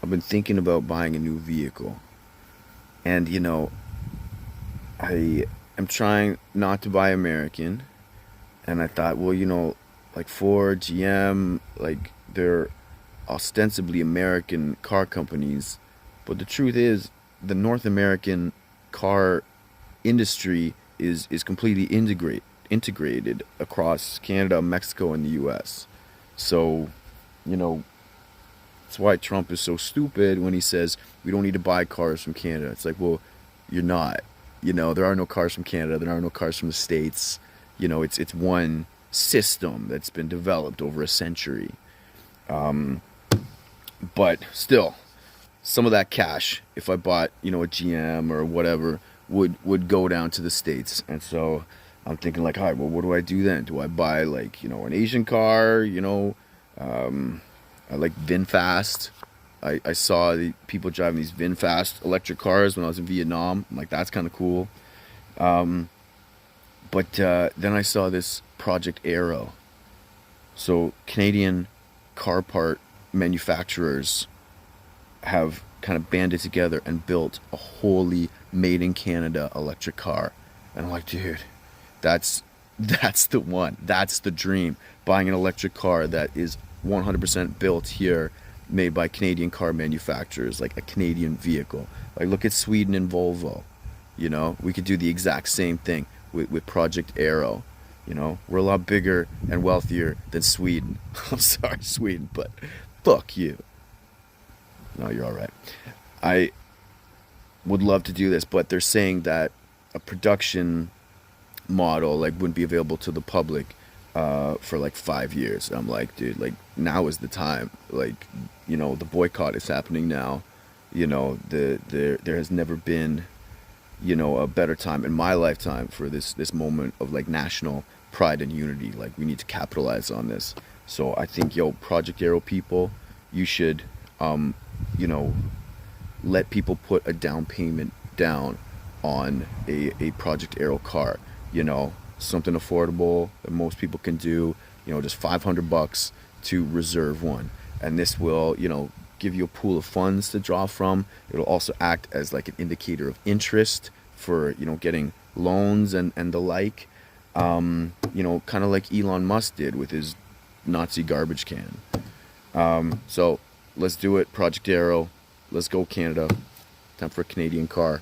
I've been thinking about buying a new vehicle. And, I am trying not to buy American. And I thought, well, like Ford, GM, like they're ostensibly American car companies. But the truth is, the North American car industry is completely integrated across Canada, Mexico, and the US. So, you know, that's why Trump is so stupid when he says we don't need to buy cars from Canada. It's like, well, you're not. There are no cars from Canada. There are no cars from the States. It's one system that's been developed over a century. But still, some of that cash, if I bought, a GM or whatever, would go down to the States. And so I'm thinking like, all right, well, what do I do then? Do I buy like, an Asian car? I like VinFast. I saw the people driving these VinFast electric cars when I was in Vietnam. I'm like, that's kind of cool. But then I saw this Project Aero. So Canadian car part manufacturers have kind of banded together and built a wholly made in Canada electric car. And I'm like, dude, that's that's the one. That's the dream. Buying an electric car that is 100% built here, made by Canadian car manufacturers, like a Canadian vehicle. Like look at Sweden and Volvo. We could do the exact same thing with Project Aero. We're a lot bigger and wealthier than Sweden. I'm sorry, Sweden, but fuck you. No, you're all right. I would love to do this, but they're saying that a production model like wouldn't be available to the public for like 5 years. I'm like, dude, like now is the time. Like, the boycott is happening now. There has never been, a better time in my lifetime for this moment of like national pride and unity. Like we need to capitalize on this. So I think, Project Arrow people, you should, you know, let people put a down payment down on a Project Arrow car. Something affordable that most people can do. Just $500 to reserve one, and this will, give you a pool of funds to draw from. It'll also act as like an indicator of interest for getting loans and the like. Kind of like Elon Musk did with his Nazi garbage can. So let's do it, Project Arrow. Let's go, Canada. Time for a Canadian car.